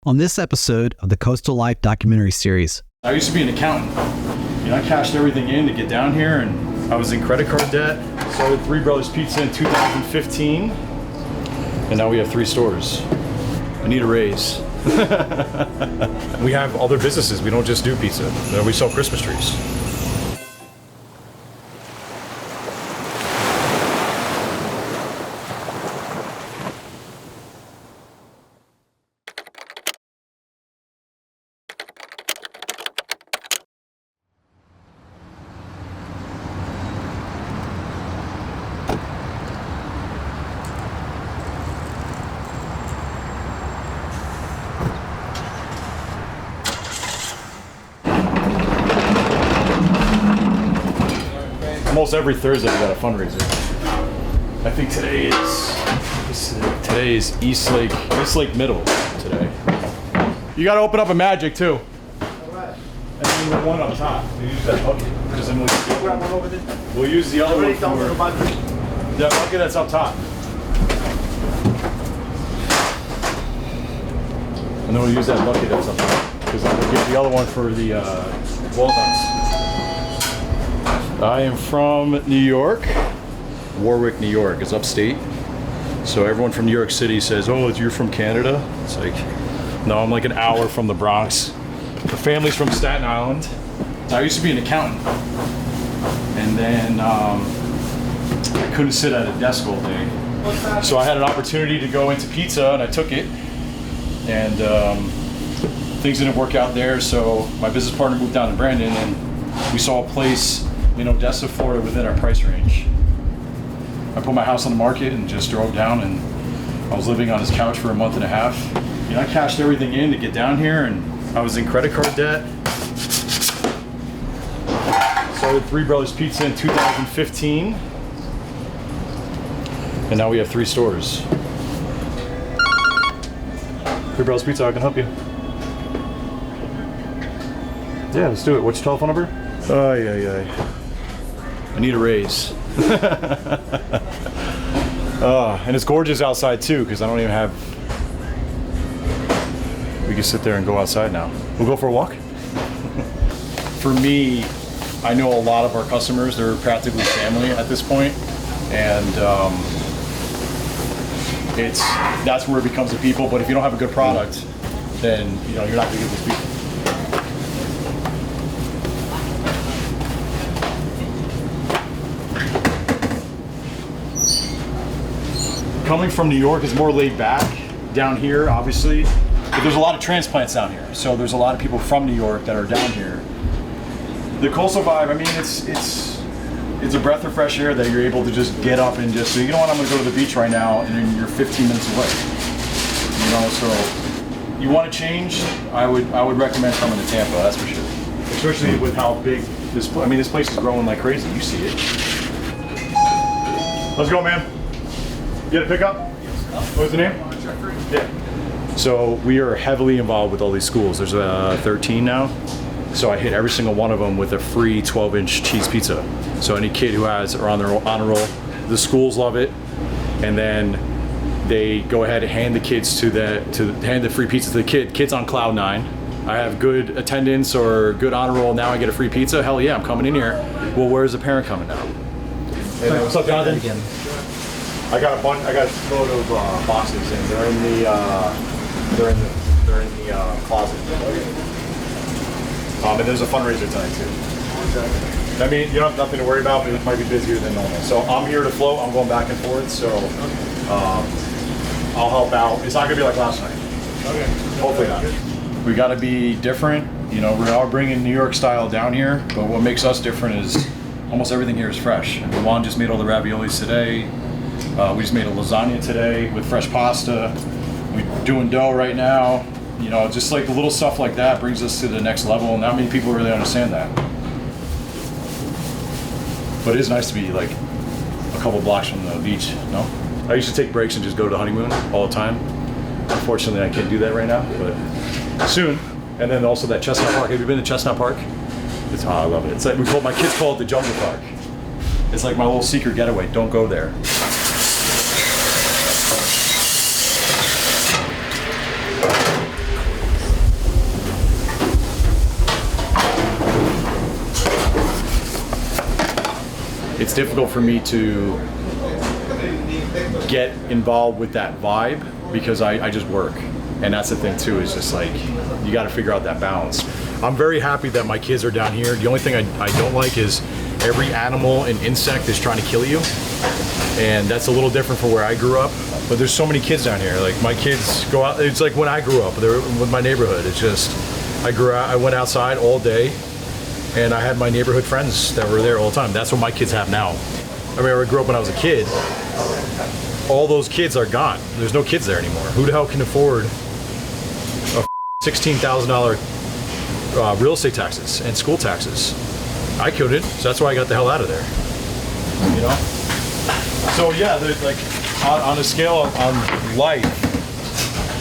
on this episode of the Coastal Life documentary series. I used to be an accountant. I cashed everything in to get down here, and I was in credit card debt. Started Three Brothers Pizza in 2015, and now we have 3 stores. I need a raise. We have other businesses. We don't just do pizza. We sell Christmas trees. Almost every Thursday we got a fundraiser. I think today is East Lake Middle today. You got to open up a magic too. Alright. And then the one up top. We use that bucket. We'll use the other one for that bucket that's up top. And then we'll use that bucket that's up top because I'm gonna get the other one for the walnuts. I am from New York, Warwick, New York. It's upstate. So everyone from New York City says, oh, you're from Canada? It's like, no, I'm like an hour from the Bronx. The family's from Staten Island. I used to be an accountant. And then I couldn't sit at a desk all day. So I had an opportunity to go into pizza and I took it. And things didn't work out there. So my business partner moved down to Brandon and we saw a place in Odessa, Florida, within our price range. I put my house on the market and just drove down, and I was living on his couch for a month and a half. I cashed everything in to get down here, and I was in credit card debt. Started Three Brothers Pizza in 2015, and now we have 3 stores. Three Brothers Pizza, I can help you. Yeah, let's do it. What's your telephone number? Oh, yeah. I need a raise. And it's gorgeous outside too, because I don't even have. We can sit there and go outside now. We'll go for a walk. For me, I know a lot of our customers. They're practically family at this point, and that's where it becomes the people. But if you don't have a good product, then you're not going to get those people. Coming from New York is more laid back down here, obviously, but there's a lot of transplants down here. So there's a lot of people from New York that are down here. The coastal vibe, I mean, it's a breath of fresh air that you're able to just get up and just, so you know what, I'm gonna go to the beach right now, and then you're 15 minutes away. So you want to change, I would recommend coming to Tampa, that's for sure. Especially with how big this place is growing like crazy, you see it. Let's go, man. You get a pickup? What's the name? Yeah. So we are heavily involved with all these schools. There's 13 now. So I hit every single one of them with a free 12-inch cheese pizza. So any kid who are on their honor roll, the schools love it, and then they go ahead and hand the kids hand the free pizza to the kids on cloud 9. I have good attendance or good honor roll. Now I get a free pizza. Hell yeah, I'm coming in here. Well, where's the parent coming now? Hey, what's up, Jonathan? I got a load of boxes, and they're in the closet. And there's a fundraiser tonight too. I mean, you don't have nothing to worry about, but it might be busier than normal. So I'm here to float. I'm going back and forth, so I'll help out. It's not gonna be like last night. Okay. Hopefully not. We got to be different. We are bringing New York style down here, but what makes us different is almost everything here is fresh. Juan just made all the raviolis today. We just made a lasagna today with fresh pasta. We're doing dough right now. Just like the little stuff like that brings us to the next level, and not many people really understand that. But it is nice to be like a couple blocks from the beach, no? I used to take breaks and just go to the honeymoon all the time. Unfortunately, I can't do that right now, but soon. And then also that Chestnut Park. Have you been to Chestnut Park? I love it. It's like my kids call it the Jungle Park. It's like my little secret getaway. Don't go there. it's difficult for me to get involved with that vibe because I just work. And that's the thing too, is just like, you got to figure out that balance. I'm very happy that my kids are down here. The only thing I don't like is every animal and insect is trying to kill you. And that's a little different from where I grew up. But there's so many kids down here. Like, my kids go out, it's like when I grew up, they're with my neighborhood. It's just, I went outside all day and I had my neighborhood friends that were there all the time. That's what my kids have now. I mean, I grew up when I was a kid. All those kids are gone. There's no kids there anymore. Who the hell can afford a $16,000 real estate taxes and school taxes? I couldn't, so that's why I got the hell out of there. You know? So yeah, like on a scale on life,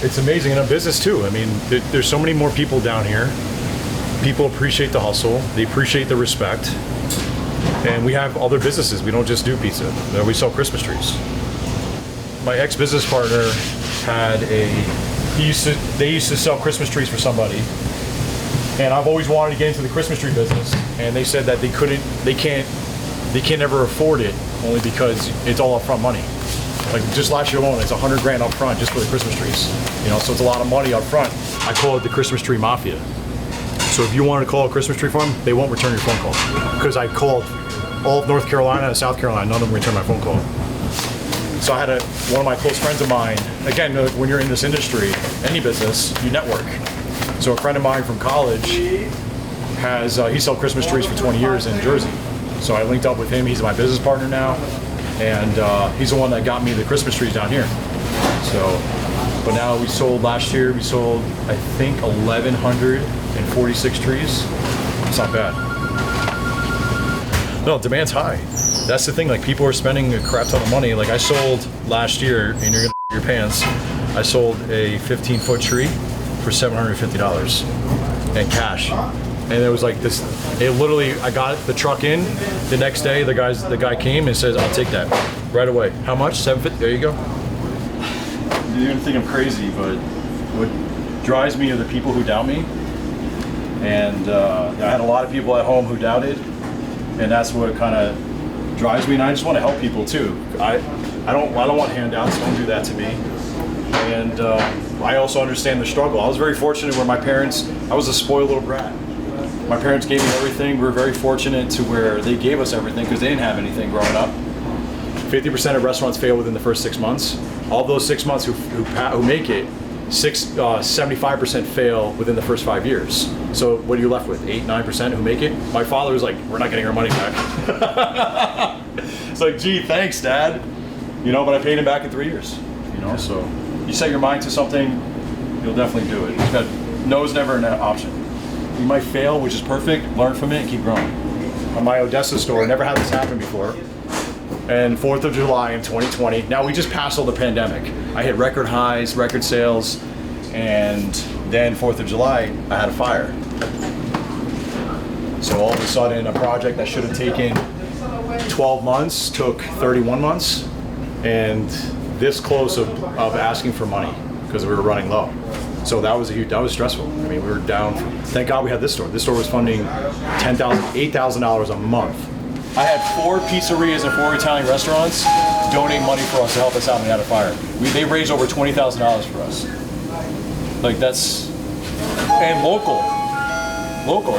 it's amazing, and on business too. I mean, there's so many more people down here. People appreciate the hustle. They appreciate the respect. And we have other businesses. We don't just do pizza. You know, we sell Christmas trees. My ex-business partner had they used to sell Christmas trees for somebody. And I've always wanted to get into the Christmas tree business. And they said that they can't ever afford it, only because it's all upfront money. Like, just last year alone, it's $100 grand up front just for the Christmas trees. You know, so it's a lot of money up front. I call it the Christmas tree mafia. So if you wanted to call a Christmas tree farm, they won't return your phone call. Because I called all of North Carolina and South Carolina, none of them returned my phone call. So I had one of my close friends of mine, again, when you're in this industry, any business, you network. So a friend of mine from college he sold Christmas trees for 20 years in Jersey. So I linked up with him. He's my business partner now. And he's the one that got me the Christmas trees down here. So, but now last year, we sold, I think, 1,146 trees. It's not bad. No, demand's high. That's the thing, like, people are spending a crap ton of money. Like, I sold last year, and you're gonna your pants, I sold a 15-foot tree for $750 and cash. And it was like this, it literally, I got the truck in, the next day the guy came and says, I'll take that right away. How much? $750, there you go. You're gonna think I'm crazy, but what drives me are the people who doubt me. And I had a lot of people at home who doubted, and that's what kind of drives me. And I just want to help people too. I don't want handouts. Don't do that to me. And I also understand the struggle. I was very fortunate where I was a spoiled little brat. My parents gave me everything. We were very fortunate to where they gave us everything because they didn't have anything growing up. 50% of restaurants fail within the first 6 months. All those 6 months who make it, 75% fail within the first 5 years. So what are you left with? 8-9% who make it? My father was like, we're not getting our money back. It's like, gee, thanks, Dad. You know, but I paid him back in 3 years. You know, so you set your mind to something, you'll definitely do it. No is never an option. You might fail, which is perfect, learn from it and keep growing. On my Odessa store, I never had this happen before. And 4th of July in 2020, now we just passed all the pandemic. I hit record highs, record sales, and then 4th of July, I had a fire. So all of a sudden, a project that should have taken 12 months took 31 months, and this close of asking for money because we were running low. So that was that was stressful. I mean, we were down. Thank God we had this store. This store was funding $8,000 a month. I had 4 pizzerias and 4 Italian restaurants donate money for us to help us out when we had a fire. They raised over $20,000 for us. Like, that's, and local.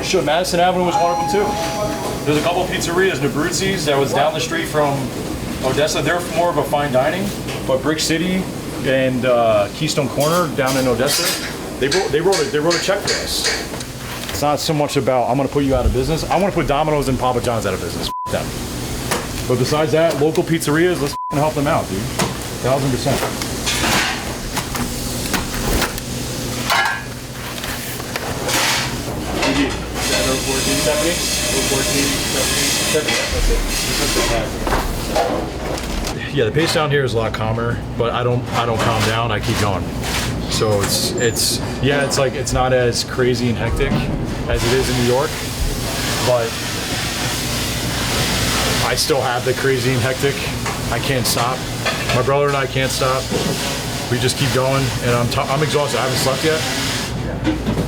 Sure, Madison Avenue was one of them too. There's a couple of pizzerias, Nabruzzi's, that was down the street from Odessa. They're more of a fine dining, but Brick City and Keystone Corner down in Odessa, they wrote a check for us. It's not so much about, I'm gonna put you out of business. I wanna put Domino's and Papa John's out of business. Them. But besides that, local pizzerias, let's help them out, dude. 1,000%. Yeah, the pace down here is a lot calmer, but I don't calm down. I keep going. So it's not as crazy and hectic as it is in New York, but I still have the crazy and hectic. I can't stop. My brother and I can't stop. We just keep going, and I'm exhausted. I haven't slept yet,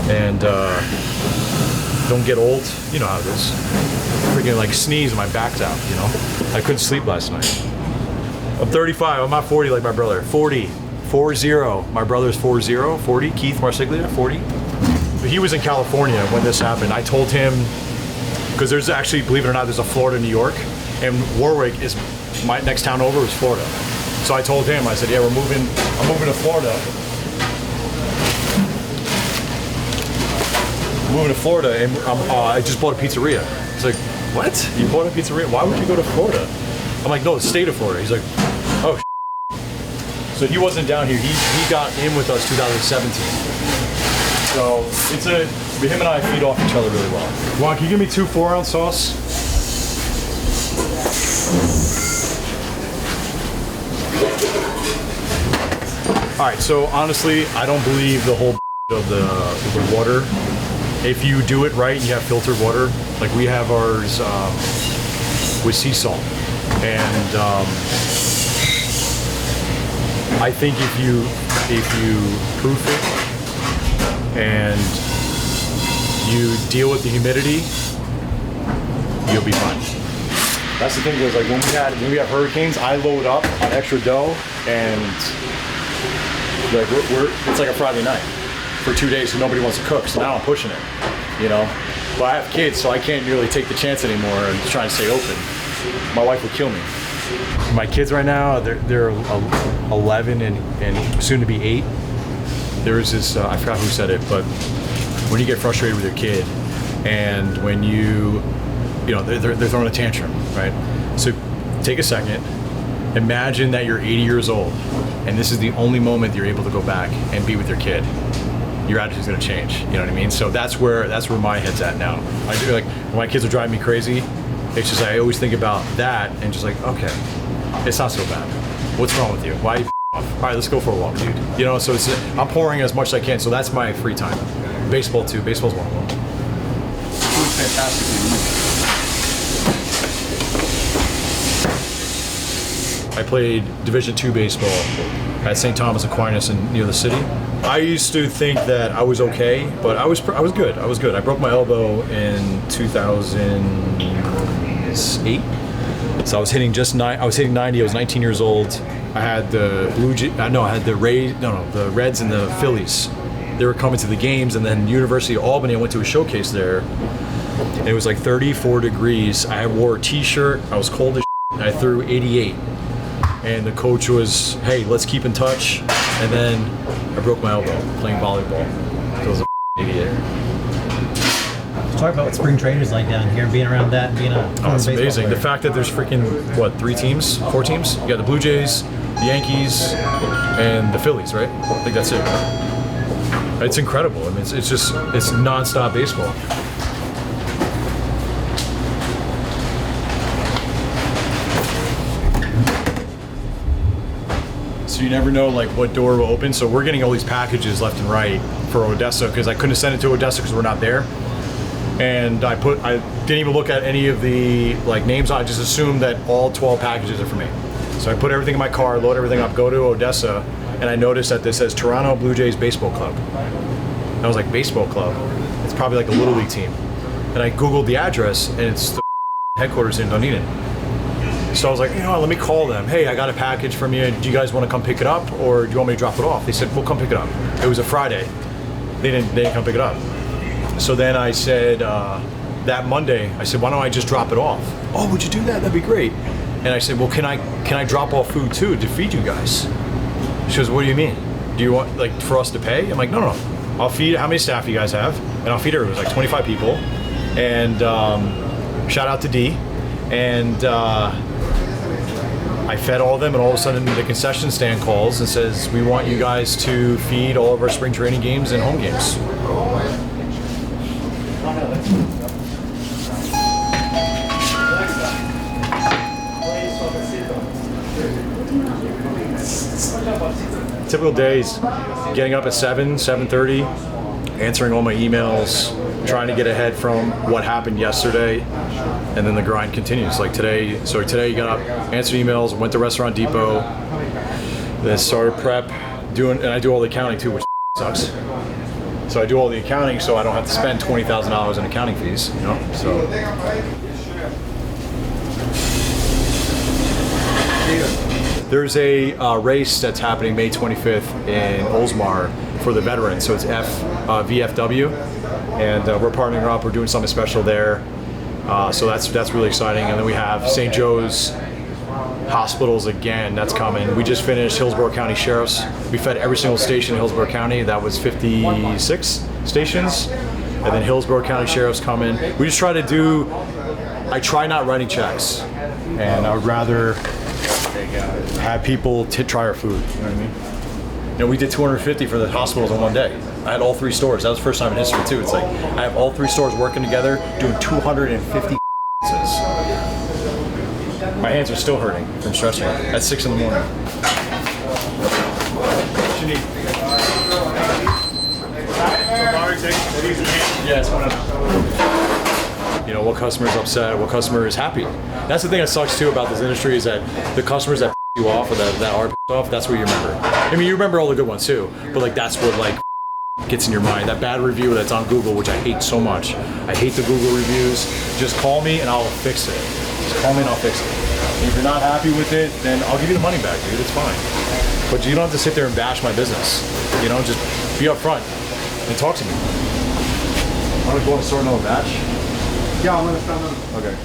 and don't get old. You know how it is. Freaking like sneeze and my back's out, you know? I couldn't sleep last night. I'm 35, I'm not 40 like my brother. 40, 40. My brother's 40, Keith Marsiglia, 40. But he was in California when this happened. I told him, because there's actually, believe it or not, there's a Florida, New York, and Warwick is, my next town over is Florida. So I told him, I said, yeah, I'm moving to Florida. I'm moving to Florida, and I just bought a pizzeria. He's like, what? You bought a pizzeria? Why would you go to Florida? I'm like, no, the state of Florida. He's like, oh, so he wasn't down here. He got in with us 2017. So it's him and I feed off each other really well. Juan, can you give me 2 4-ounce sauce? All right, so honestly, I don't believe the whole of the water. If you do it right and you have filtered water, like we have ours with sea salt. And I think if you proof it and you deal with the humidity, you'll be fine. That's the thing is, like when we have hurricanes, I load up on extra dough and like it's like a Friday night for 2 days, so nobody wants to cook. So now I'm pushing it, you know. But I have kids, so I can't really take the chance anymore and try and stay open. My wife will kill me. My kids right now, they're 11 and soon to be 8. There was this, I forgot who said it, but when you get frustrated with your kid and when you know, they're throwing a tantrum, right? So take a second, imagine that you're 80 years old and this is the only moment you're able to go back and be with your kid. Your attitude's gonna change, you know what I mean? So that's where my head's at now. I do, like, when my kids are driving me crazy, it's just, I always think about that and just like, okay, it's not so bad. What's wrong with you? Why are you off? All right, let's go for a walk, dude. You know, so I'm pouring as much as I can, so that's my free time. Baseball too, baseball's one of them. Food's fantastic. I played Division II baseball at St. Thomas Aquinas near the city. I used to think that I was okay, but I was good. I broke my elbow in 2008. So I was hitting 90. I was 19 years old. I had the the Reds and the Phillies. They were coming to the games, and then University of Albany, I went to a showcase there. And it was like 34 degrees. I wore a t-shirt. I was cold as shit, and I threw 88. And the coach was, hey, let's keep in touch. And then I broke my elbow playing volleyball. So I was an idiot. Talk about what spring training is like down here and being around that and being a it's amazing. The fact that there's freaking, 4 teams? You got the Blue Jays, the Yankees, and the Phillies, right? I think that's it. It's incredible. I mean, it's non-stop baseball. So you never know like what door will open. So we're getting all these packages left and right for Odessa because I couldn't send it to Odessa because we're not there. And I didn't even look at any of the like names. I just assumed that all 12 packages are for me. So I put everything in my car, load everything up, go to Odessa, and I noticed that this says Toronto Blue Jays Baseball Club. And I was like, baseball club? It's probably like a little league team. And I Googled the address, and it's the headquarters in Dunedin. So I was like, you know what, let me call them. Hey, I got a package from you. Do you guys want to come pick it up, or do you want me to drop it off? They said, we'll come pick it up. It was a Friday. They didn't come pick it up. So then I said, that Monday, I said, why don't I just drop it off? Oh, would you do that? That'd be great. And I said, well, can I drop off food too to feed you guys? She goes, what do you mean? Do you want like for us to pay? I'm like, no. I'll feed how many staff you guys have, and I'll feed her. It was like 25 people. And shout out to D. And I fed all of them, and all of a sudden the concession stand calls and says, we want you guys to feed all of our spring training games and home games. Typical days, getting up at 7:30, answering all my emails, trying to get ahead from what happened yesterday, and then the grind continues. Like today, you got up, answered emails, went to Restaurant Depot, then started prep, and I do all the accounting too, which sucks. So I do all the accounting, so I don't have to spend $20,000 in accounting fees, you know? So. There's a race that's happening May 25th in Oldsmar for the veterans, so it's VFW, and we're partnering up. We're doing something special there, so that's really exciting. And then we have St. Joe's Hospitals again. That's coming. We just finished Hillsborough County Sheriff's. We fed every single station in Hillsborough County. That was 56 stations, and then Hillsborough County Sheriff's coming. We just try to do. I try not writing checks, and I would rather have people try our food. You know what I mean? You know, we did 250 for the hospitals in one day. I had all 3 stores. That was the first time in history too. It's like I have all 3 stores working together, doing 250 pizzas. My hands are still hurting from stressing at 6 in the morning. What you need? Yes. You know, what customer is upset, what customer is happy. That's the thing that sucks too about this industry, is that the customers that you off or that are off, that's what you remember. I mean, you remember all the good ones too, but like that's what like gets in your mind. That bad review that's on Google, which I hate so much. I hate the Google reviews. Just call me and I'll fix it. Just call me and I'll fix it. And if you're not happy with it, then I'll give you the money back, dude. It's fine. But you don't have to sit there and bash my business. You know, just be upfront and talk to me. Want to go and sort another batch? Yeah, I'm gonna stand on. Okay.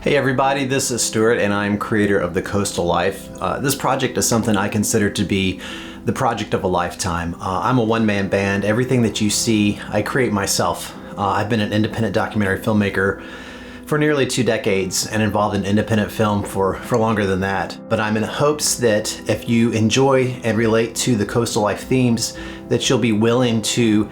Hey everybody, this is Stuart and I'm creator of The Coastal Life. This project is something I consider to be the project of a lifetime. I'm a one-man band. Everything that you see, I create myself. I've been an independent documentary filmmaker for nearly 2 decades and involved in independent film for longer than that. But I'm in hopes that if you enjoy and relate to the Coastal Life themes, that you'll be willing to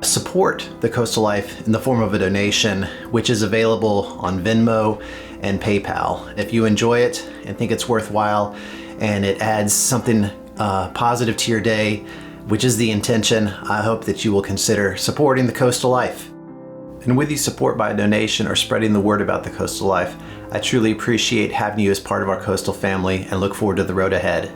support the Coastal Life in the form of a donation, which is available on Venmo and PayPal. If you enjoy it and think it's worthwhile and it adds something positive to your day, which is the intention, I hope that you will consider supporting the Coastal Life. And with your support by a donation or spreading the word about the Coastal Life, I truly appreciate having you as part of our coastal family and look forward to the road ahead.